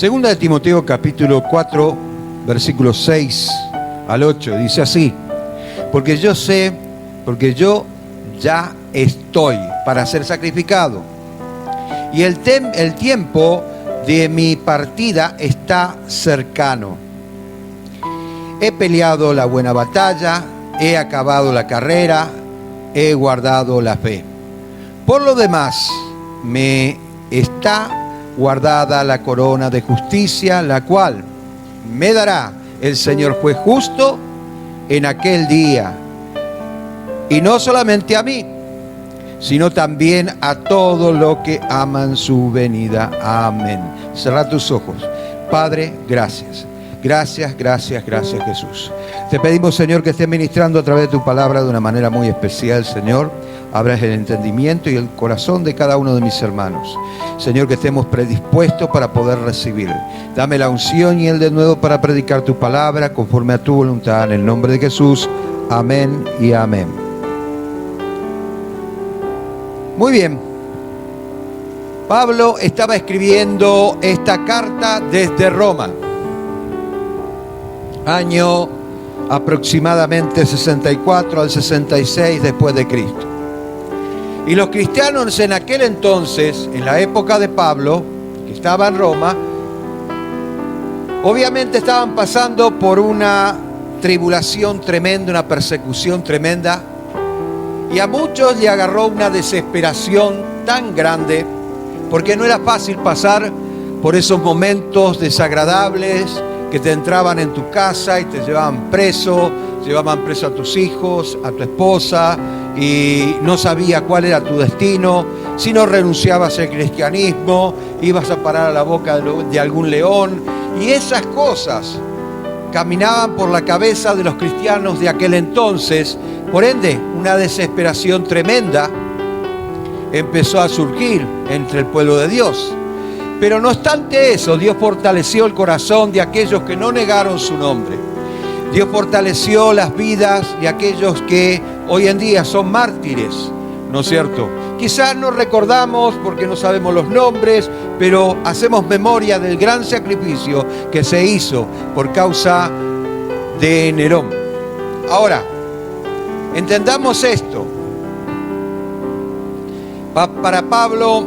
Segunda de Timoteo capítulo 4, versículos 6 al 8, dice así: porque yo ya estoy para ser sacrificado, y el tiempo de mi partida está cercano. He peleado la buena batalla, he acabado la carrera, he guardado la fe. Por lo demás, me está guardada la corona de justicia, la cual me dará el Señor juez justo en aquel día. Y no solamente a mí, sino también a todos los que aman su venida. Amén. Cerra tus ojos. Padre, gracias. Gracias, gracias, gracias, Jesús. Te pedimos, Señor, que estés ministrando a través de tu palabra de una manera muy especial, Señor. Abras el entendimiento y el corazón de cada uno de mis hermanos. Señor, que estemos predispuestos para poder recibir. Dame la unción y el denuedo para predicar tu palabra conforme a tu voluntad. En el nombre de Jesús. Amén y amén. Muy bien. Pablo estaba escribiendo esta carta desde Roma. Año aproximadamente 64 al 66 después de Cristo. Y los cristianos en aquel entonces, en la época de Pablo, que estaba en Roma, obviamente estaban pasando por una tribulación tremenda, una persecución tremenda, y a muchos le agarró una desesperación tan grande, porque no era fácil pasar por esos momentos desagradables que te entraban en tu casa y te llevaban preso a tus hijos, a tu esposa, y no sabía cuál era tu destino. Si no renunciabas al cristianismo, ibas a parar a la boca de algún león, y esas cosas caminaban por la cabeza de los cristianos de aquel entonces. Por ende, una desesperación tremenda empezó a surgir entre el pueblo de Dios. Pero no obstante eso, Dios fortaleció el corazón de aquellos que no negaron su nombre. Dios fortaleció las vidas de aquellos que hoy en día son mártires, ¿no es cierto? Quizás no recordamos porque no sabemos los nombres, pero hacemos memoria del gran sacrificio que se hizo por causa de Nerón. Ahora, entendamos esto. Para Pablo,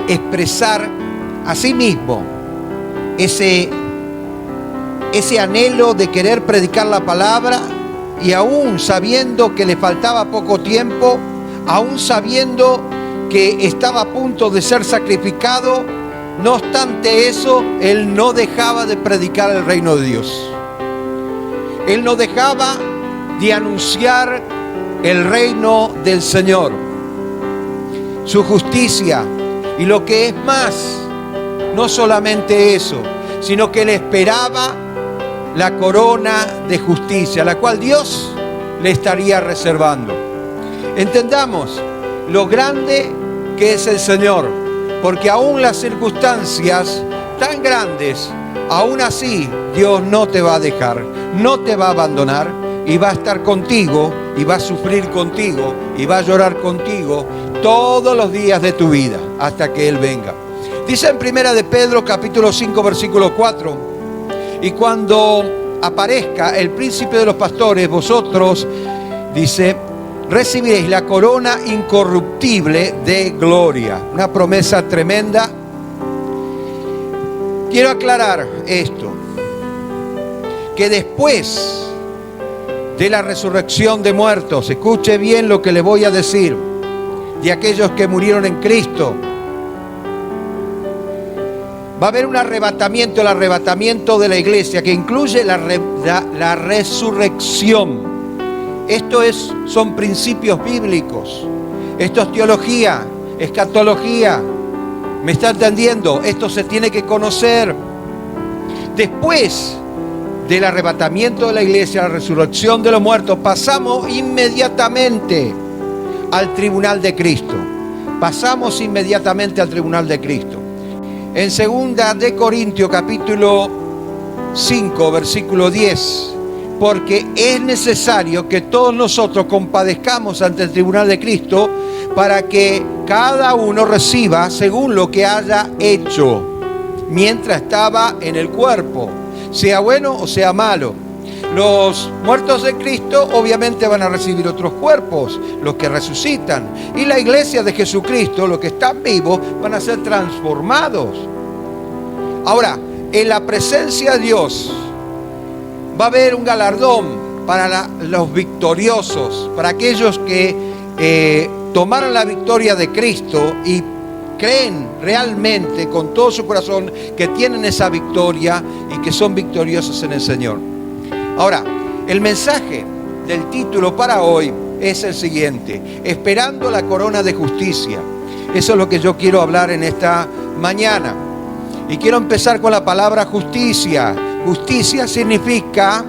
expresar a sí mismo ese anhelo de querer predicar la palabra, y aún sabiendo que le faltaba poco tiempo, aún sabiendo que estaba a punto de ser sacrificado, no obstante eso, él no dejaba de predicar el reino de Dios. Él no dejaba de anunciar el reino del Señor, su justicia, y lo que es más, no solamente eso, sino que él esperaba la corona de justicia, la cual Dios le estaría reservando. Entendamos lo grande que es el Señor, porque aún las circunstancias tan grandes, aún así Dios no te va a dejar, no te va a abandonar, y va a estar contigo, y va a sufrir contigo, y va a llorar contigo todos los días de tu vida, hasta que Él venga. Dice en Primera de Pedro, capítulo 5, versículo 4, y cuando aparezca el príncipe de los pastores, vosotros, dice, recibiréis la corona incorruptible de gloria. Una promesa tremenda. Quiero aclarar esto, que después de la resurrección de muertos, escuche bien lo que le voy a decir, de aquellos que murieron en Cristo, va a haber un arrebatamiento, el arrebatamiento de la iglesia, que incluye la resurrección. Esto son principios bíblicos. Esto es teología, escatología. ¿Me está entendiendo? Esto se tiene que conocer. Después del arrebatamiento de la iglesia, la resurrección de los muertos, pasamos inmediatamente al tribunal de Cristo. Pasamos inmediatamente al tribunal de Cristo. En 2 de Corintios capítulo 5 versículo 10, porque es necesario que todos nosotros compadezcamos ante el tribunal de Cristo, para que cada uno reciba según lo que haya hecho. mientras estaba en el cuerpo, sea bueno o sea malo. Los muertos de Cristo obviamente van a recibir otros cuerpos, los que resucitan. Y la iglesia de Jesucristo, los que están vivos, van a ser transformados. Ahora, en la presencia de Dios va a haber un galardón para los victoriosos, para aquellos que tomaron la victoria de Cristo y creen realmente con todo su corazón que tienen esa victoria y que son victoriosos en el Señor. Ahora, el mensaje del título para hoy es el siguiente: esperando la corona de justicia. Eso es lo que yo quiero hablar en esta mañana. Y quiero empezar con la palabra justicia. Justicia significa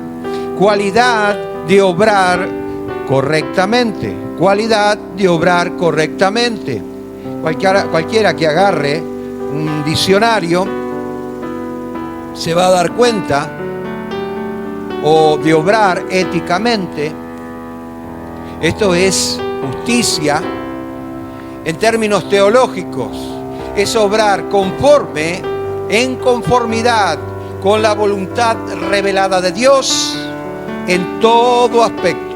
cualidad de obrar correctamente. Cualidad de obrar correctamente. Cualquiera que agarre un diccionario se va a dar cuenta, o de obrar éticamente. Esto es justicia en términos teológicos. Es obrar conforme, en conformidad con la voluntad revelada de Dios en todo aspecto.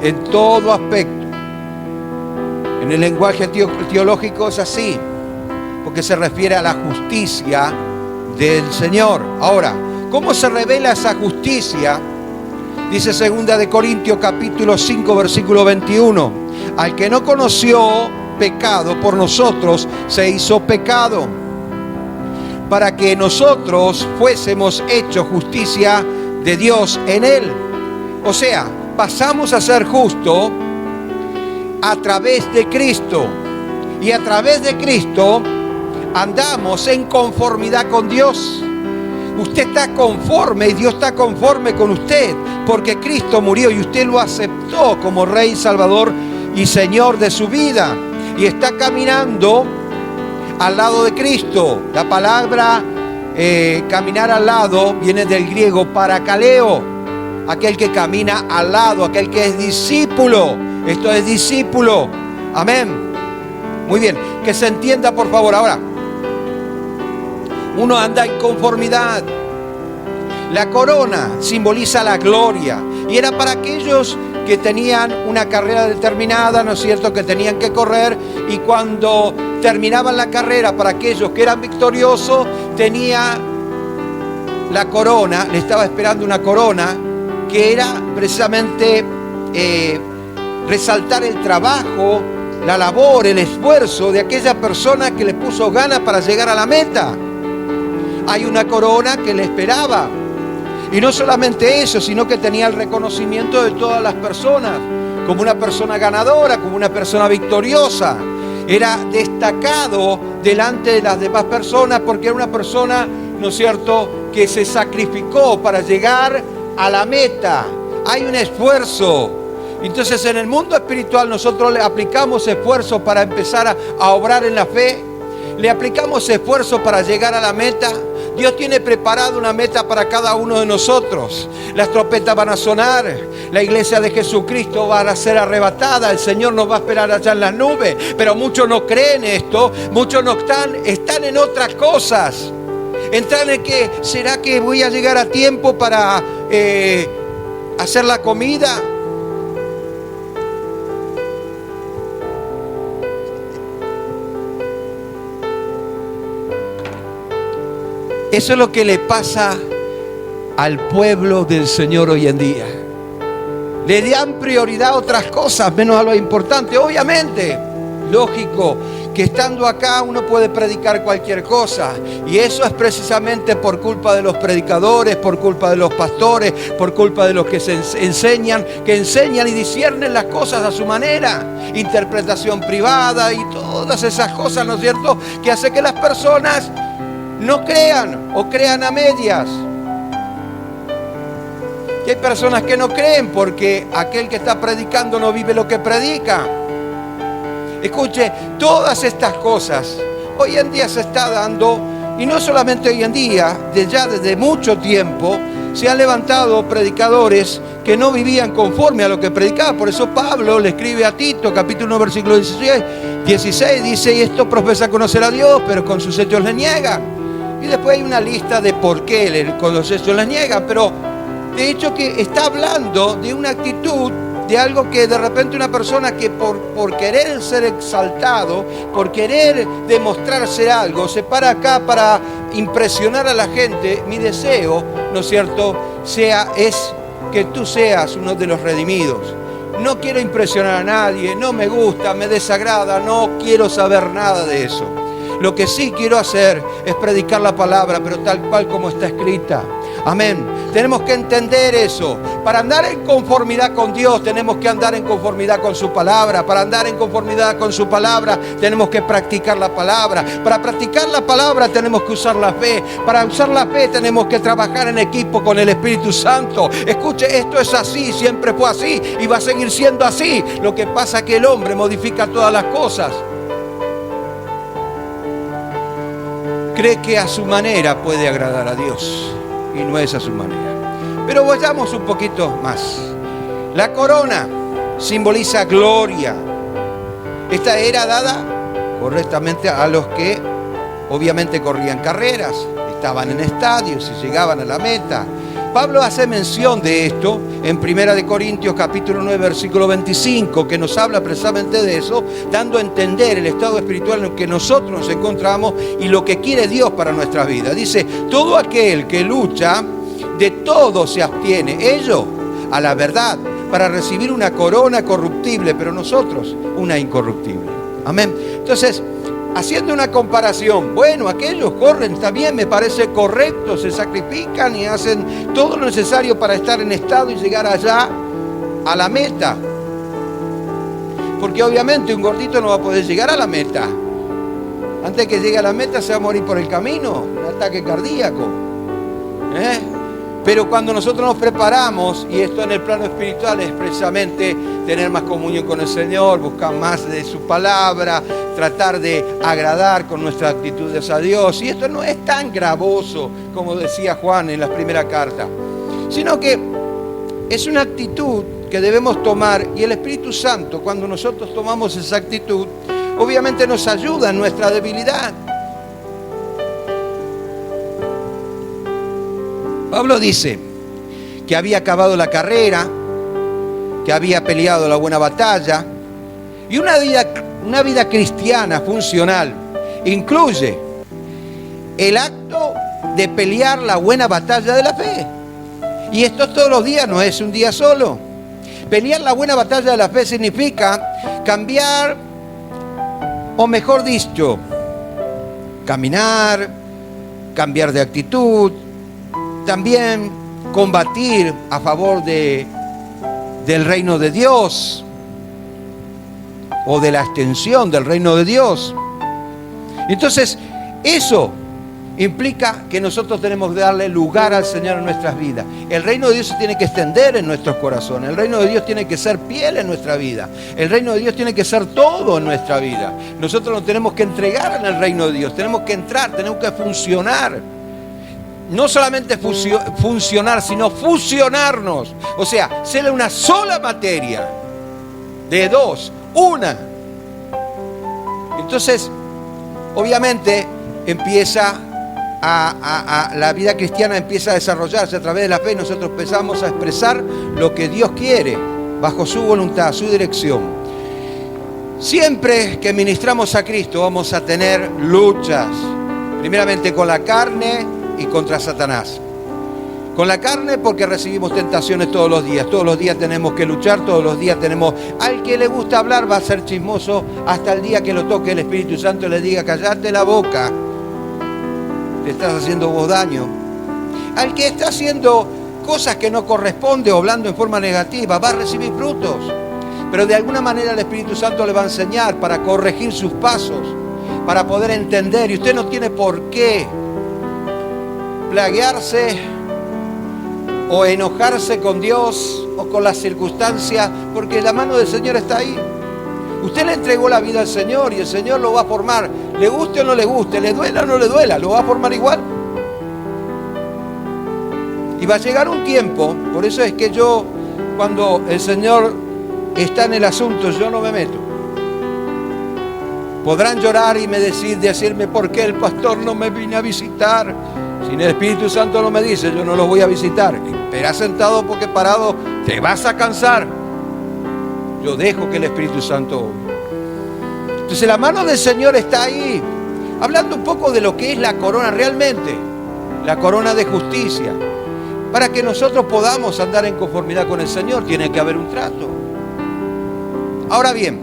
En todo aspecto. En el lenguaje teológico es así, porque se refiere a la justicia del Señor. Ahora, ¿cómo se revela esa justicia? Dice 2 de Corintios capítulo 5 versículo 21. Al que no conoció pecado, por nosotros se hizo pecado, para que nosotros fuésemos hechos justicia de Dios en él. O sea, pasamos a ser justos a través de Cristo. Y a través de Cristo andamos en conformidad con Dios. Usted está conforme y Dios está conforme con usted, porque Cristo murió y usted lo aceptó como Rey, Salvador y Señor de su vida. Y está caminando al lado de Cristo. La palabra caminar al lado viene del griego parakaleo, aquel que camina al lado, aquel que es discípulo. Esto es discípulo. Amén. Muy bien, que se entienda por favor. Ahora, uno anda en conformidad. La corona simboliza la gloria y era para aquellos que tenían una carrera determinada, ¿no es cierto?, que tenían que correr, y cuando terminaban la carrera, para aquellos que eran victoriosos, tenía la corona, le estaba esperando una corona que era precisamente resaltar el trabajo, la labor, el esfuerzo de aquella persona que le puso ganas para llegar a la meta. Hay una corona que le esperaba. Y no solamente eso, sino que tenía el reconocimiento de todas las personas, como una persona ganadora, como una persona victoriosa. Era destacado delante de las demás personas porque era una persona, ¿no es cierto?, que se sacrificó para llegar a la meta. Hay un esfuerzo. Entonces, en el mundo espiritual nosotros le aplicamos esfuerzo para empezar a obrar en la fe. Le aplicamos esfuerzo para llegar a la meta. Dios tiene preparado una meta para cada uno de nosotros. Las trompetas van a sonar. La iglesia de Jesucristo va a ser arrebatada. El Señor nos va a esperar allá en las nubes. Pero muchos no creen esto. Muchos no están en otras cosas. Entran en que, ¿será que voy a llegar a tiempo para hacer la comida? Eso es lo que le pasa al pueblo del Señor hoy en día. Le dan prioridad a otras cosas menos a lo importante. Obviamente, lógico que estando acá uno puede predicar cualquier cosa. Y eso es precisamente por culpa de los predicadores, por culpa de los pastores, por culpa de los que enseñan y disciernen las cosas a su manera. Interpretación privada y todas esas cosas, ¿no es cierto?, que hace que las personas no crean o crean a medias. Y hay personas que no creen porque aquel que está predicando no vive lo que predica. Escuche, todas estas cosas hoy en día se está dando, y no solamente hoy en día, desde mucho tiempo se han levantado predicadores que no vivían conforme a lo que predicaba. Por eso Pablo le escribe a Tito, capítulo 1, versículo 16, dice: y esto profesa conocer a Dios, pero con sus hechos le niegan. Y después hay una lista de por qué Colosenses las niega, pero de hecho que está hablando de una actitud, de algo que de repente una persona que por querer ser exaltado, por querer demostrarse algo, se para acá para impresionar a la gente. Mi deseo, ¿no es cierto?, es que tú seas uno de los redimidos. No quiero impresionar a nadie, no me gusta, me desagrada, no quiero saber nada de eso. Lo que sí quiero hacer es predicar la palabra, pero tal cual como está escrita. Amén. Tenemos que entender eso. Para andar en conformidad con Dios, tenemos que andar en conformidad con su palabra. Para andar en conformidad con su palabra, tenemos que practicar la palabra. Para practicar la palabra, tenemos que usar la fe. Para usar la fe, tenemos que trabajar en equipo con el Espíritu Santo. Escuche, esto es así, siempre fue así y va a seguir siendo así. Lo que pasa es que el hombre modifica todas las cosas. Cree que a su manera puede agradar a Dios. Y no es a su manera. Pero vayamos un poquito más. La corona simboliza gloria. Esta era dada correctamente a los que obviamente corrían carreras, estaban en estadios y llegaban a la meta. Pablo hace mención de esto en 1 Corintios capítulo 9 versículo 25, que nos habla precisamente de eso, dando a entender el estado espiritual en el que nosotros nos encontramos y lo que quiere Dios para nuestras vidas. Dice, todo aquel que lucha, de todo se abstiene, ello a la verdad, para recibir una corona corruptible, pero nosotros una incorruptible. Amén. Entonces, haciendo una comparación, bueno, aquellos corren, está bien, me parece correcto, se sacrifican y hacen todo lo necesario para estar en estado y llegar allá a la meta. Porque obviamente un gordito no va a poder llegar a la meta. Antes que llegue a la meta se va a morir por el camino, un ataque cardíaco. Pero cuando nosotros nos preparamos, y esto en el plano espiritual es precisamente tener más comunión con el Señor, buscar más de su palabra, tratar de agradar con nuestras actitudes a Dios. Y esto no es tan gravoso como decía Juan en la primera carta, sino que es una actitud que debemos tomar, y el Espíritu Santo, cuando nosotros tomamos esa actitud, obviamente nos ayuda en nuestra debilidad. Pablo dice que había acabado la carrera, que había peleado la buena batalla, y una vida cristiana funcional incluye el acto de pelear la buena batalla de la fe. Y esto todos los días, no es un día solo. Pelear la buena batalla de la fe significa cambiar, o mejor dicho, caminar, cambiar de actitud, también combatir a favor del reino de Dios o de la extensión del reino de Dios. Entonces, eso implica que nosotros tenemos que darle lugar al Señor en nuestras vidas. El reino de Dios se tiene que extender en nuestros corazones. El reino de Dios tiene que ser piel en nuestra vida. El reino de Dios tiene que ser todo en nuestra vida. Nosotros nos tenemos que entregar en el reino de Dios. Tenemos que entrar, tenemos que funcionar. No solamente funcionar, sino fusionarnos. O sea, ser una sola materia. De dos, una. Entonces, obviamente, empieza la vida cristiana empieza a desarrollarse a través de la fe. Nosotros empezamos a expresar lo que Dios quiere, bajo su voluntad, su dirección. Siempre que ministramos a Cristo vamos a tener luchas. Primeramente con la carne y contra Satanás. Con la carne porque recibimos tentaciones todos los días tenemos que luchar, todos los días tenemos... Al que le gusta hablar va a ser chismoso hasta el día que lo toque el Espíritu Santo y le diga, callate la boca, te estás haciendo vos daño. Al que está haciendo cosas que no corresponde o hablando en forma negativa va a recibir frutos, pero de alguna manera el Espíritu Santo le va a enseñar para corregir sus pasos, para poder entender, y usted no tiene por qué plaguearse o enojarse con Dios o con las circunstancias, porque la mano del Señor está ahí. Usted le entregó la vida al Señor y el Señor lo va a formar, le guste o no le guste, le duela o no le duela, lo va a formar igual. Y va a llegar un tiempo, por eso es que yo, cuando el Señor está en el asunto, yo no me meto. Podrán llorar y decirme por qué el pastor no me vino a visitar. Si el Espíritu Santo no me dice, yo no los voy a visitar. Esperá sentado porque parado te vas a cansar. Yo dejo que el Espíritu Santo obre. Entonces la mano del Señor está ahí, hablando un poco de lo que es la corona realmente, la corona de justicia. Para que nosotros podamos andar en conformidad con el Señor, tiene que haber un trato. Ahora bien,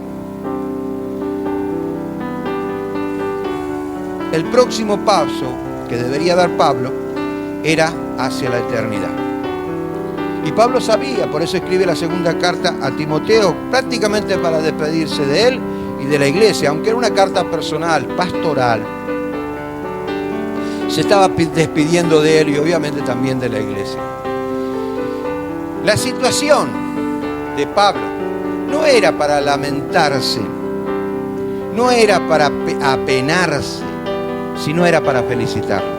el próximo paso que debería dar Pablo era hacia la eternidad. Y Pablo sabía, por eso escribe la segunda carta a Timoteo, prácticamente para despedirse de él y de la iglesia, aunque era una carta personal, pastoral. Se estaba despidiendo de él y obviamente también de la iglesia. La situación de Pablo no era para lamentarse, no era para apenarse, sino era para felicitarlo.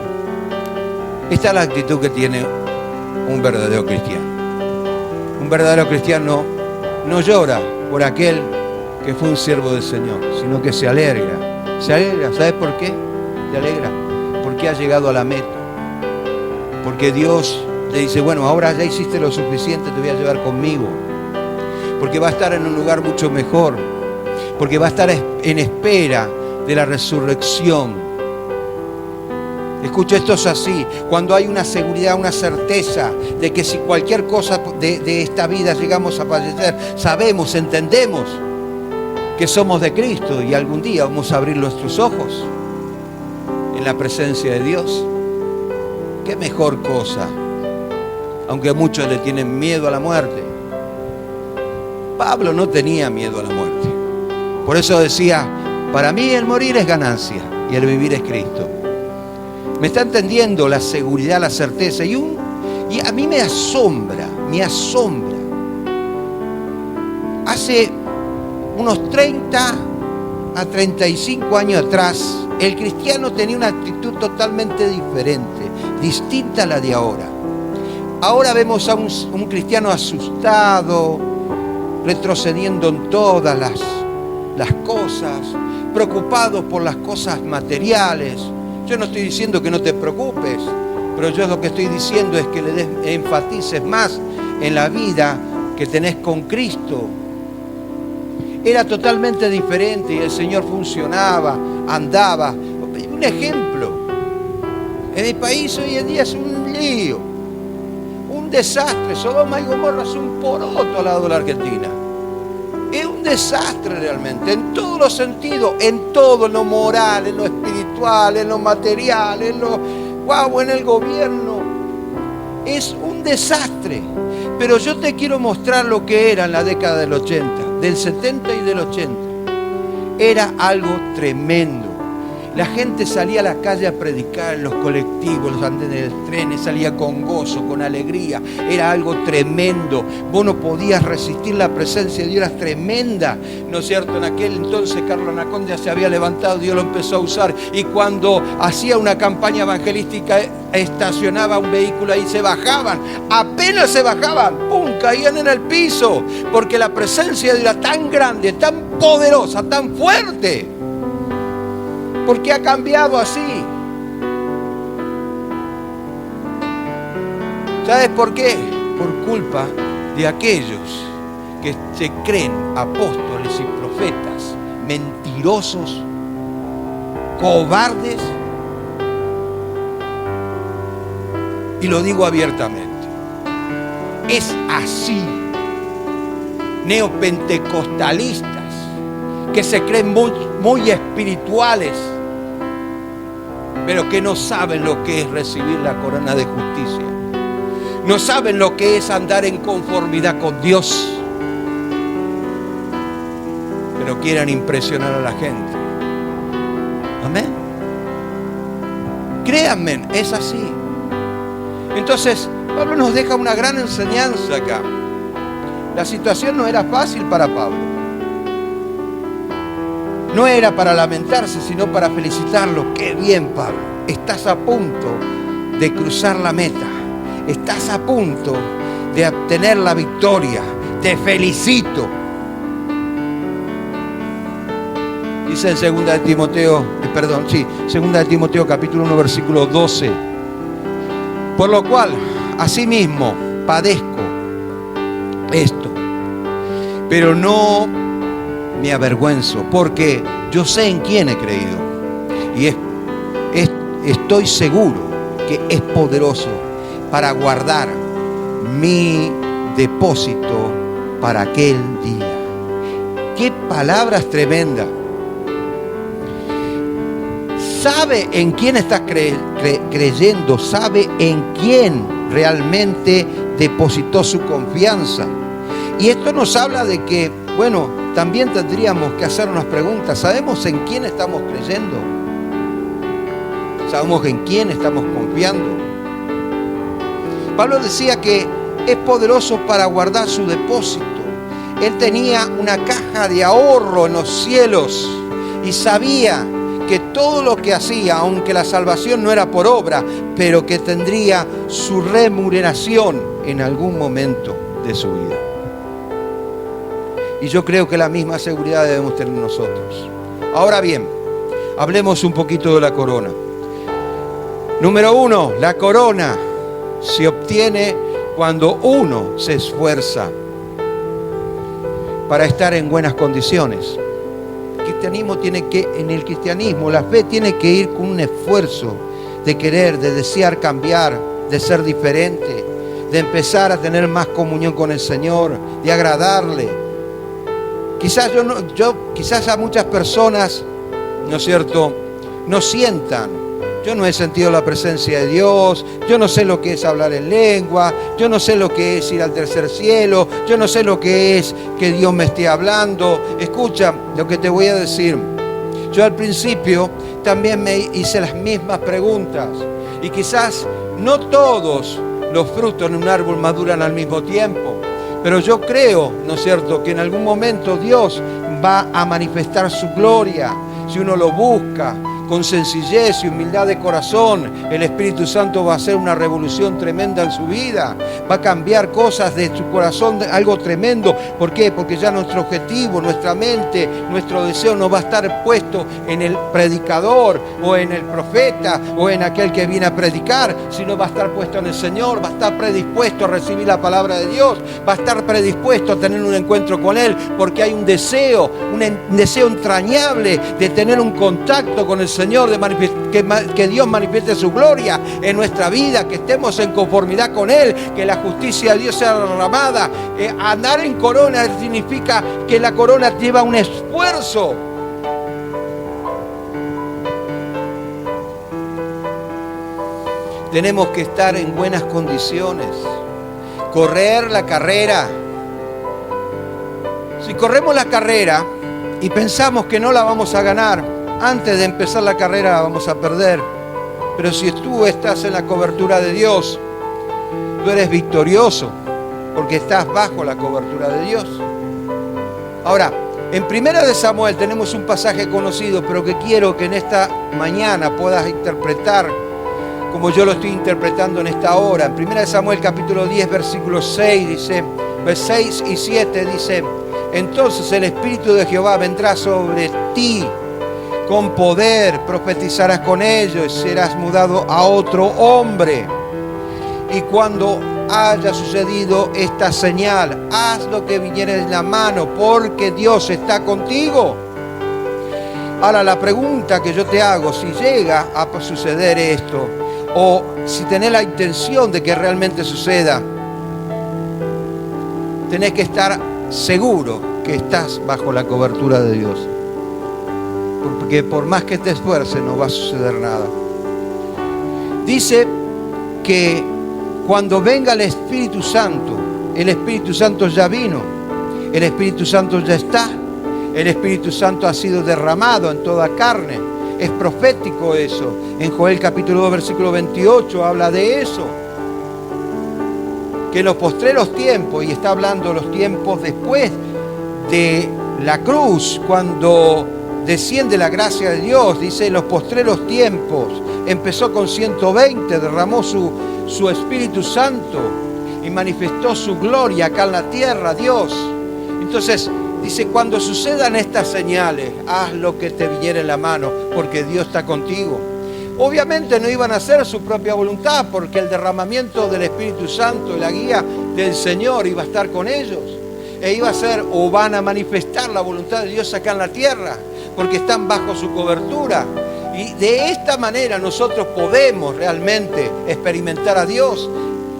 Esta es la actitud que tiene un verdadero cristiano. Un verdadero cristiano no llora por aquel que fue un siervo del Señor, sino que se alegra. Se alegra, ¿sabes por qué? Se alegra porque ha llegado a la meta. Porque Dios le dice, bueno, ahora ya hiciste lo suficiente, te voy a llevar conmigo. Porque va a estar en un lugar mucho mejor. Porque va a estar en espera de la resurrección. Escucha, esto es así. Cuando hay una seguridad, una certeza de que si cualquier cosa de esta vida llegamos a fallecer, sabemos, entendemos que somos de Cristo y algún día vamos a abrir nuestros ojos en la presencia de Dios. ¿Qué mejor cosa? Aunque muchos le tienen miedo a la muerte. Pablo no tenía miedo a la muerte. Por eso decía, para mí el morir es ganancia y el vivir es Cristo. ¿Me está entendiendo? La seguridad, la certeza. Y a mí me asombra. Hace unos 30 a 35 años atrás, el cristiano tenía una actitud totalmente diferente, distinta a la de ahora. Ahora vemos a un cristiano asustado, retrocediendo en todas las cosas, preocupado por las cosas materiales. Yo no estoy diciendo que no te preocupes, pero yo lo que estoy diciendo es que le enfatices más en la vida que tenés con Cristo. Era totalmente diferente y el Señor funcionaba, andaba. Un ejemplo, en mi país hoy en día es un lío, un desastre. Sodoma y Gomorra es un poroto al lado de la Argentina. Es un desastre realmente, en todos los sentidos, en todo, en lo moral, en lo espiritual, en lo material, en el gobierno. Es un desastre. Pero yo te quiero mostrar lo que era en la década del 80, del 70 y del 80. Era algo tremendo. La gente salía a la calle a predicar en los colectivos, los andenes de trenes, salía con gozo, con alegría. Era algo tremendo. Vos no podías resistir la presencia de Dios, era tremenda. ¿No es cierto? En aquel entonces Carlos Anaconda se había levantado, Dios lo empezó a usar. Y cuando hacía una campaña evangelística, estacionaba un vehículo ahí, se bajaban. Apenas se bajaban, ¡pum!, caían en el piso. Porque la presencia de Dios era tan grande, tan poderosa, tan fuerte. Porque ha cambiado así. ¿Sabes por qué? Por culpa de aquellos que se creen apóstoles y profetas, mentirosos, cobardes. Y lo digo abiertamente. Es así. Neopentecostalistas que se creen muy espirituales, pero que no saben lo que es recibir la corona de justicia. No saben lo que es andar en conformidad con Dios, pero quieren impresionar a la gente. Amén. Créanme, es así. Entonces, Pablo nos deja una gran enseñanza acá. La situación no era fácil para Pablo. No era para lamentarse, sino para felicitarlo. ¡Qué bien, Pablo! Estás a punto de cruzar la meta. Estás a punto de obtener la victoria. Te felicito. Dice en 2 de Timoteo, segunda de Timoteo capítulo 1 versículo 12. Por lo cual, asimismo, padezco esto, pero no me avergüenzo, porque yo sé en quién he creído y estoy seguro que es poderoso para guardar mi depósito para aquel día. ¡Qué palabras tremendas! Sabe en quién estás creyendo, sabe en quién realmente depositó su confianza. Y esto nos habla de que, bueno, también tendríamos que hacernos preguntas. ¿Sabemos en quién estamos creyendo? ¿Sabemos en quién estamos confiando? Pablo decía que es poderoso para guardar su depósito. Él tenía una caja de ahorro en los cielos y sabía que todo lo que hacía, aunque la salvación no era por obra, pero que tendría su remuneración en algún momento de su vida. Y yo creo que la misma seguridad debemos tener nosotros. Ahora bien, hablemos un poquito de la corona. Número 1, la corona se obtiene cuando uno se esfuerza para estar en buenas condiciones. En el cristianismo, la fe tiene que ir con un esfuerzo de querer, de desear cambiar, de ser diferente, de empezar a tener más comunión con el Señor, de agradarle. Quizás a muchas personas, ¿no es cierto?, no sientan. Yo no he sentido la presencia de Dios, yo no sé lo que es hablar en lengua, yo no sé lo que es ir al tercer cielo, yo no sé lo que es que Dios me esté hablando. Escucha lo que te voy a decir. Yo al principio también me hice las mismas preguntas y quizás no todos los frutos en un árbol maduran al mismo tiempo, pero yo creo, ¿no es cierto?, que en algún momento Dios va a manifestar su gloria si uno lo busca. Con sencillez y humildad de corazón, el Espíritu Santo va a hacer una revolución tremenda en su vida. Va a cambiar cosas de su corazón, algo tremendo. ¿Por qué? Porque ya nuestro objetivo, nuestra mente, nuestro deseo no va a estar puesto en el predicador o en el profeta o en aquel que viene a predicar, sino va a estar puesto en el Señor, va a estar predispuesto a recibir la palabra de Dios, va a estar predispuesto a tener un encuentro con Él, porque hay un deseo entrañable de tener un contacto con el Señor, que Dios manifieste su gloria en nuestra vida, que estemos en conformidad con Él, que la justicia de Dios sea derramada. Andar en corona significa que la corona lleva un esfuerzo. Tenemos que estar en buenas condiciones, correr la carrera. Si corremos la carrera y pensamos que no la vamos a ganar, antes de empezar la carrera la vamos a perder. Pero si tú estás en la cobertura de Dios, tú eres victorioso, porque estás bajo la cobertura de Dios. Ahora, en 1 de Samuel tenemos un pasaje conocido, pero que quiero que en esta mañana puedas interpretar como yo lo estoy interpretando en esta hora. En 1 de Samuel capítulo 10, versículo 6, dice, versículos 6 y 7 dice: entonces el Espíritu de Jehová vendrá sobre ti con poder, profetizarás con ellos y serás mudado a otro hombre. Y cuando haya sucedido esta señal, haz lo que viniere en la mano, porque Dios está contigo. Ahora la pregunta que yo te hago, si llega a suceder esto, o si tenés la intención de que realmente suceda, tenés que estar seguro que estás bajo la cobertura de Dios. Porque por más que te esfuerces no va a suceder nada. Dice que cuando venga el Espíritu Santo ya vino, el Espíritu Santo ya está, el Espíritu Santo ha sido derramado en toda carne. Es profético eso. En Joel capítulo 2 versículo 28 habla de eso. Que en los postreros tiempos, y está hablando los tiempos después de la cruz, cuando desciende la gracia de Dios, dice en los postreros tiempos, empezó con 120, derramó su Espíritu Santo y manifestó su gloria acá en la tierra, Dios. Entonces, Dice, cuando sucedan estas señales, haz lo que te viniera en la mano, porque Dios está contigo. Obviamente no iban a hacer su propia voluntad, porque el derramamiento del Espíritu Santo y la guía del Señor iba a estar con ellos. E iba a ser, o van a manifestar la voluntad de Dios acá en la tierra, porque están bajo su cobertura. Y de esta manera nosotros podemos realmente experimentar a Dios.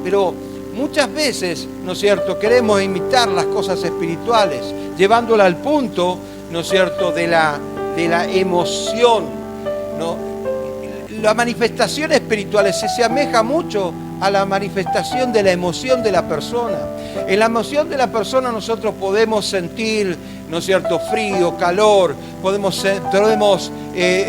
Pero muchas veces, ¿no es cierto?, queremos imitar las cosas espirituales, llevándola al punto, ¿no es cierto?, de la emoción, ¿no? La manifestación espiritual se asemeja mucho a la manifestación de la emoción de la persona. En la emoción de la persona nosotros podemos sentir, ¿no es cierto?, frío, calor, podemos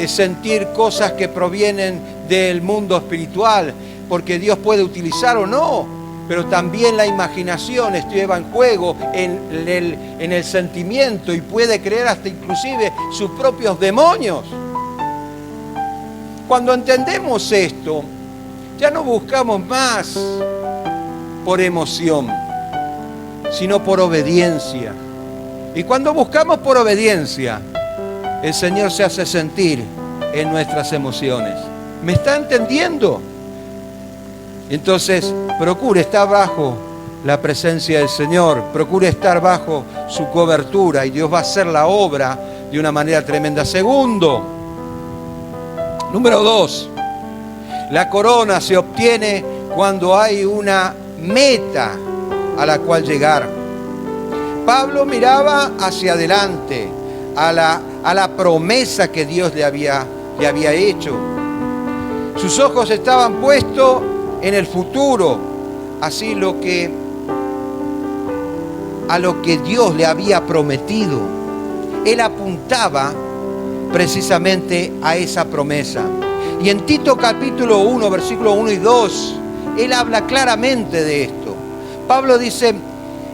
sentir cosas que provienen del mundo espiritual, porque Dios puede utilizar o no, pero también la imaginación lleva en juego en el sentimiento y puede crear hasta inclusive sus propios demonios. Cuando entendemos esto, ya no buscamos más por emoción, sino por obediencia. Y cuando buscamos por obediencia, el Señor se hace sentir en nuestras emociones. ¿Me está entendiendo? Entonces, procure estar bajo la presencia del Señor, procure estar bajo su cobertura y Dios va a hacer la obra de una manera tremenda. Segundo, número 2, la corona se obtiene cuando hay una meta a la cual llegar. Pablo miraba hacia adelante, a la promesa que Dios le había hecho. Sus ojos estaban puestos en el futuro, así a lo que Dios le había prometido. Él apuntaba precisamente a esa promesa. Y en Tito capítulo 1, versículos 1 y 2, él habla claramente de esto. Pablo dice,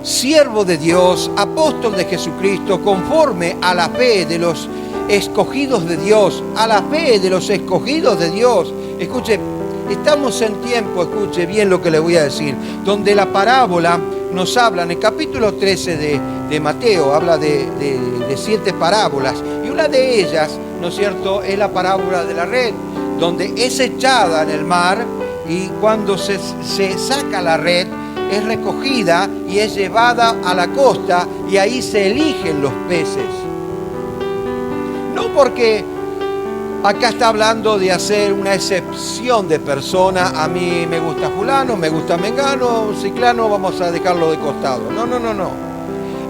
siervo de Dios, apóstol de Jesucristo, conforme a la fe de los escogidos de Dios, a la fe de los escogidos de Dios. Escuche, estamos en tiempo, escuche bien lo que le voy a decir, donde la parábola nos habla, en el capítulo 13 de Mateo, habla de 7 parábolas, y una de ellas, ¿no es cierto?, es la parábola de la red, donde es echada en el mar, y cuando se saca la red, es recogida y es llevada a la costa, y ahí se eligen los peces. No porque acá está hablando de hacer una excepción de persona, a mí me gusta fulano, me gusta mengano, ciclano, vamos a dejarlo de costado. No.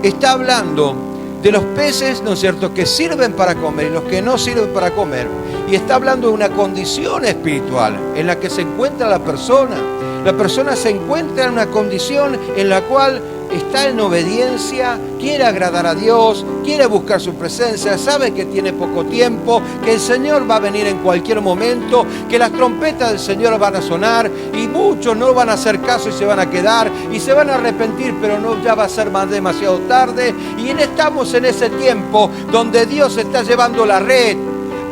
Está hablando de los peces, ¿no es cierto?, que sirven para comer y los que no sirven para comer. Y está hablando de una condición espiritual en la que se encuentra la persona. La persona se encuentra en una condición en la cual está en obediencia, quiere agradar a Dios, quiere buscar su presencia, sabe que tiene poco tiempo, que el Señor va a venir en cualquier momento, que las trompetas del Señor van a sonar y muchos no van a hacer caso y se van a quedar y se van a arrepentir, pero no, ya va a ser más demasiado tarde. Y estamos en ese tiempo donde Dios está llevando la red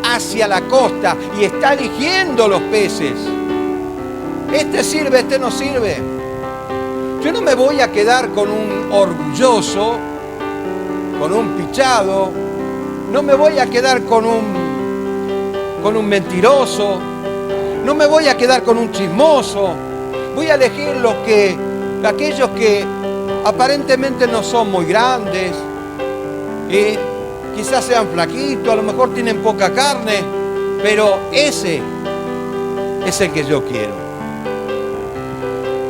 hacia la costa y está eligiendo los peces. Este sirve, este no sirve. Yo no me voy a quedar con un orgulloso, con un pichado, no me voy a quedar con un mentiroso, no me voy a quedar con un chismoso. Voy a elegir aquellos que aparentemente no son muy grandes, quizás sean flaquitos, a lo mejor tienen poca carne, pero ese es el que yo quiero.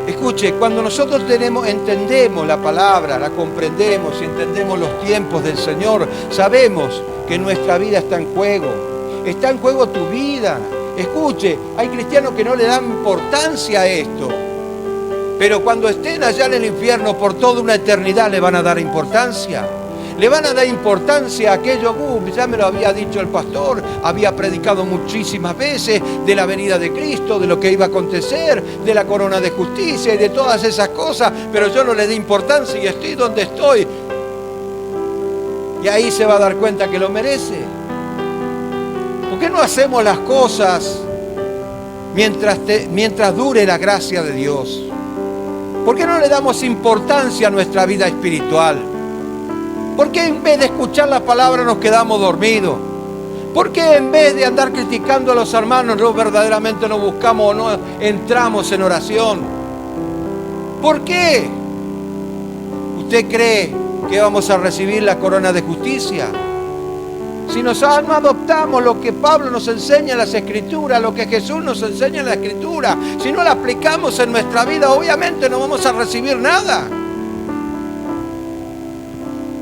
Escuche, cuando nosotros entendemos la palabra, la comprendemos y entendemos los tiempos del Señor, sabemos que nuestra vida está en juego. Está en juego tu vida. Escuche, hay cristianos que no le dan importancia a esto, pero cuando estén allá en el infierno por toda una eternidad le van a dar importancia. Le van a dar importancia a aquello, ya me lo había dicho el pastor, había predicado muchísimas veces de la venida de Cristo, de lo que iba a acontecer, de la corona de justicia y de todas esas cosas, pero yo no le di importancia y estoy donde estoy. Y ahí se va a dar cuenta que lo merece. ¿Por qué no hacemos las cosas mientras dure la gracia de Dios? ¿Por qué no le damos importancia a nuestra vida espiritual? ¿Por qué en vez de escuchar la palabra nos quedamos dormidos? ¿Por qué en vez de andar criticando a los hermanos no verdaderamente no buscamos o no entramos en oración? ¿Por qué? ¿Usted cree que vamos a recibir la corona de justicia? Si no adoptamos lo que Pablo nos enseña en las Escrituras, lo que Jesús nos enseña en la Escritura, si no la aplicamos en nuestra vida, obviamente no vamos a recibir nada.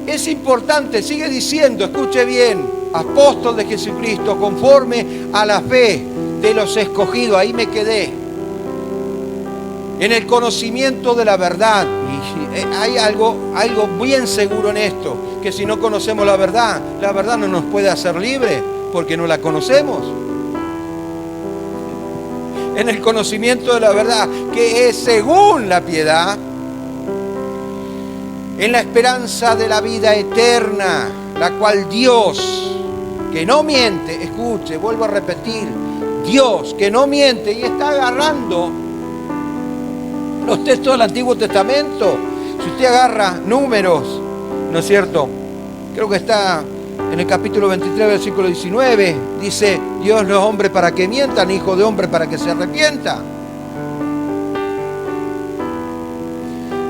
Es importante, sigue diciendo, escuche bien, apóstol de Jesucristo, conforme a la fe de los escogidos, ahí me quedé, en el conocimiento de la verdad. Y hay algo bien seguro en esto, que si no conocemos la verdad no nos puede hacer libres, porque no la conocemos. En el conocimiento de la verdad, que es según la piedad, en la esperanza de la vida eterna, la cual Dios, que no miente, escuche, vuelvo a repetir, Dios que no miente, y está agarrando los textos del Antiguo Testamento. Si usted agarra Números, ¿no es cierto? Creo que está en el capítulo 23, versículo 19, dice, Dios no es hombre para que mienta, ni hijo de hombre para que se arrepienta.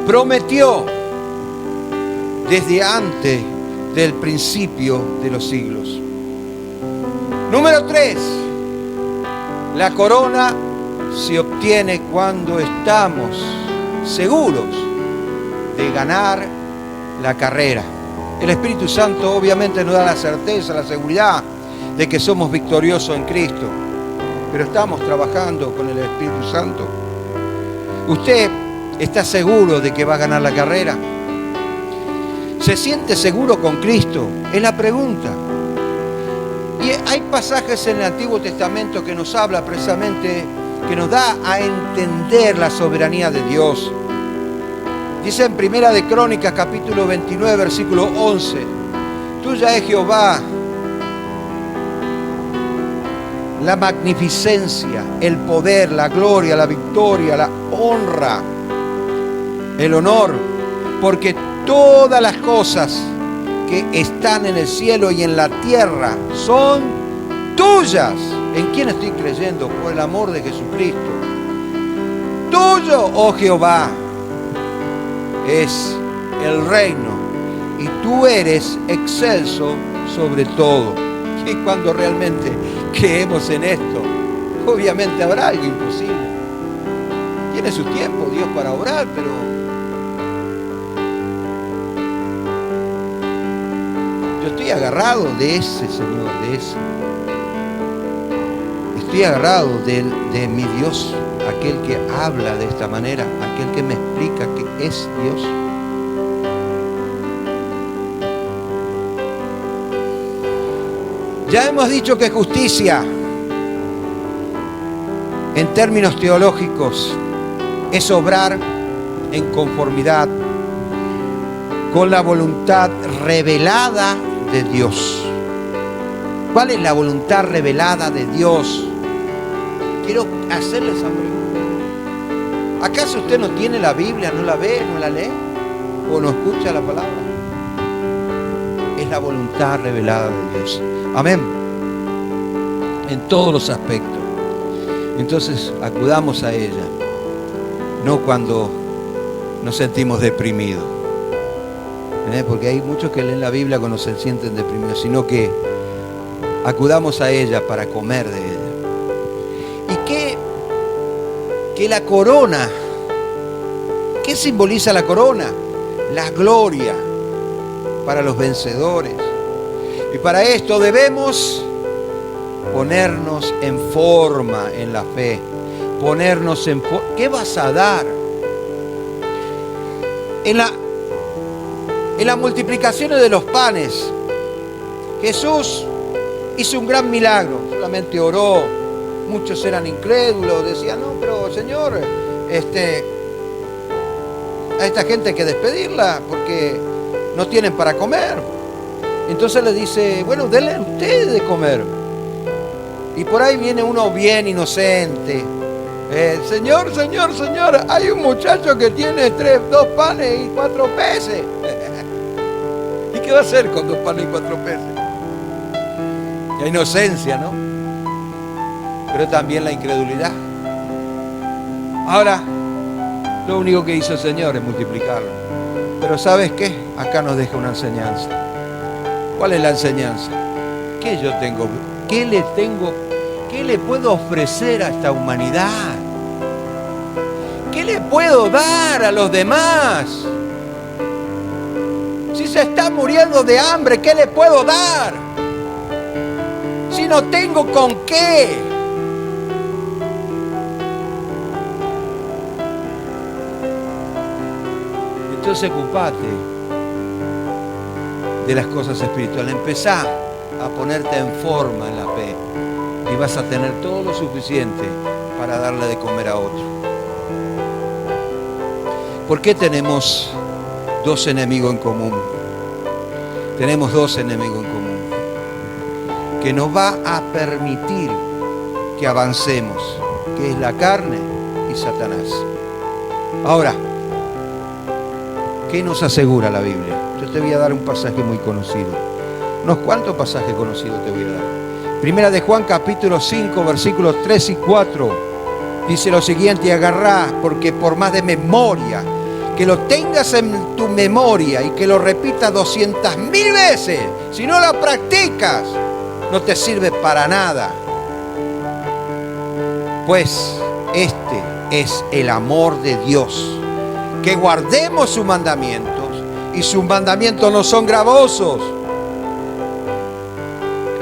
Prometió desde antes del principio de los siglos. Número 3, la corona se obtiene cuando estamos seguros de ganar la carrera. El Espíritu Santo obviamente nos da la certeza, la seguridad de que somos victoriosos en Cristo, pero estamos trabajando con el Espíritu Santo. ¿Usted está seguro de que va a ganar la carrera? ¿Se siente seguro con Cristo? Es la pregunta. Y hay pasajes en el Antiguo Testamento que nos habla precisamente, que nos da a entender la soberanía de Dios. Dice en Primera de Crónicas, capítulo 29, versículo 11, tuya es Jehová la magnificencia, el poder, la gloria, la victoria, la honra, el honor, porque todas las cosas que están en el cielo y en la tierra son tuyas. ¿En quién estoy creyendo? Por el amor de Jesucristo. Tuyo, oh Jehová, es el reino y tú eres excelso sobre todo. Y cuando realmente creemos en esto, obviamente habrá algo imposible. Tiene su tiempo Dios para orar, pero yo estoy agarrado de ese Señor, de ese. Estoy agarrado de mi Dios, aquel que habla de esta manera, aquel que me explica que es Dios. Ya hemos dicho que justicia, en términos teológicos, es obrar en conformidad con la voluntad revelada de Dios. ¿Cuál es la voluntad revelada de Dios? Quiero hacerle esa pregunta. ¿Acaso usted no tiene la Biblia, no la ve, no la lee? ¿O no escucha la palabra? Es la voluntad revelada de Dios. Amén. En todos los aspectos. Entonces acudamos a ella. No cuando nos sentimos deprimidos. Porque hay muchos que leen la Biblia cuando se sienten deprimidos, sino que acudamos a ella para comer de ella. Que la corona, ¿qué simboliza la corona? La gloria para los vencedores. Y para esto debemos ponernos en forma en la fe. Ponernos en forma. ¿Qué vas a dar? En las multiplicaciones de los panes, Jesús hizo un gran milagro. Solamente oró. Muchos eran incrédulos, decían, no, pero Señor, a esta gente hay que despedirla porque no tienen para comer. Entonces le dice, bueno, denle ustedes de comer. Y por ahí viene uno bien inocente. Señor, hay un muchacho que tiene 2 panes y 4 peces. ¿Y qué va a hacer con 2 panes y 4 peces? La inocencia, ¿no? Pero también la incredulidad. Ahora, lo único que hizo el Señor es multiplicarlo. Pero ¿sabes qué? Acá nos deja una enseñanza. ¿Cuál es la enseñanza? ¿Qué yo tengo? ¿Qué le puedo ofrecer a esta humanidad? ¿Qué le puedo dar a los demás? Si se está muriendo de hambre, ¿qué le puedo dar? Si no tengo con qué. Entonces ocupate de las cosas espirituales. Empezá a ponerte en forma en la fe y vas a tener todo lo suficiente para darle de comer a otro. ¿Por qué tenemos 2 enemigos en común? Tenemos 2 enemigos en común que nos va a permitir que avancemos, que es la carne y Satanás. Ahora, ¿qué nos asegura la Biblia? Yo te voy a dar un pasaje muy conocido. Unos cuantos pasajes conocidos te voy a dar. Primera de Juan capítulo 5, versículos 3 y 4. Dice lo siguiente: y agarrá, porque por más de memoria, que lo tengas en tu memoria y que lo repitas 200.000 veces, si no lo practicas, no te sirve para nada. Pues este es el amor de Dios, que guardemos sus mandamientos, y sus mandamientos no son gravosos.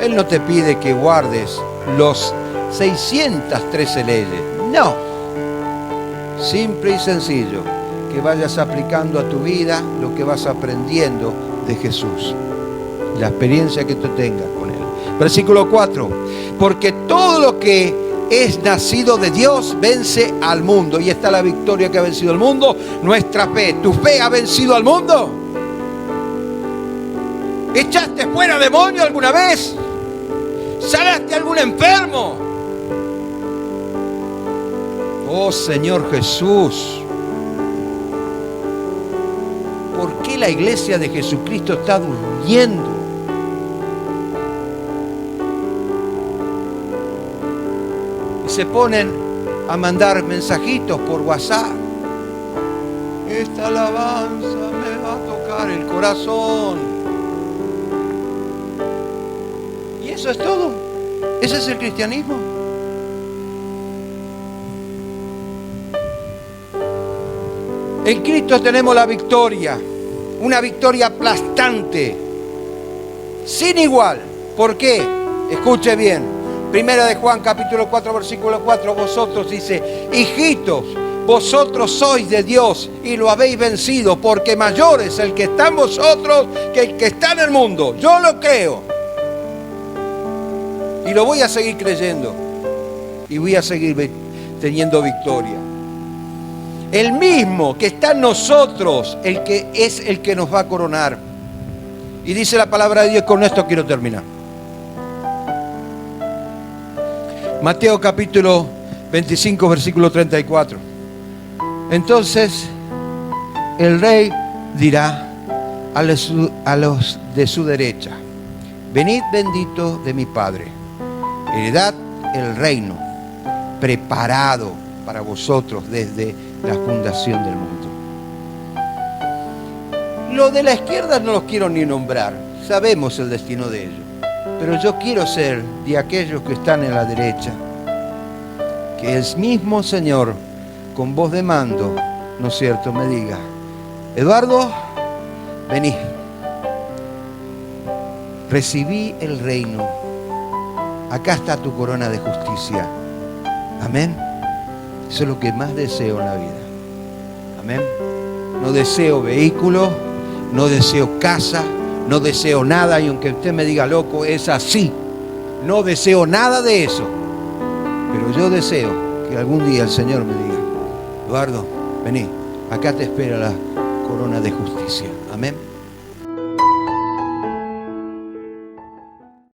Él no te pide que guardes los 613 leyes, no. Simple y sencillo, que vayas aplicando a tu vida lo que vas aprendiendo de Jesús, la experiencia que tú tengas con Él. Versículo 4, porque todo lo que es nacido de Dios vence al mundo. Y esta es la victoria que ha vencido al mundo, nuestra fe. ¿Tu fe ha vencido al mundo? ¿Echaste fuera demonio alguna vez? ¿Sanaste a algún enfermo? Oh Señor Jesús, ¿por qué la iglesia de Jesucristo está durmiendo? Se ponen a mandar mensajitos por WhatsApp. Esta alabanza me va a tocar el corazón. Y eso es todo. Ese es el cristianismo. En Cristo tenemos la victoria, una victoria aplastante, sin igual. ¿Por qué? Escuche bien. Primera de Juan capítulo 4 versículo 4, vosotros dice: hijitos, vosotros sois de Dios y lo habéis vencido, porque mayor es el que está en vosotros que el que está en el mundo. Yo lo creo y lo voy a seguir creyendo y voy a seguir teniendo victoria. El mismo que está en nosotros, el que es el que nos va a coronar. Y dice la palabra de Dios, con esto quiero terminar. Mateo capítulo 25, versículo 34. Entonces el rey dirá a los de su derecha: venid benditos de mi Padre, heredad el reino preparado para vosotros desde la fundación del mundo. Los de la izquierda no los quiero ni nombrar, sabemos el destino de ellos. Pero yo quiero ser de aquellos que están en la derecha. Que el mismo Señor, con voz de mando, ¿no es cierto?, me diga: Eduardo, vení. Recibí el reino. Acá está tu corona de justicia. Amén. Eso es lo que más deseo en la vida. Amén. No deseo vehículo, no deseo casa, no deseo nada, y aunque usted me diga loco, es así. No deseo nada de eso. Pero yo deseo que algún día el Señor me diga: Eduardo, vení, acá te espera la corona de justicia. Amén.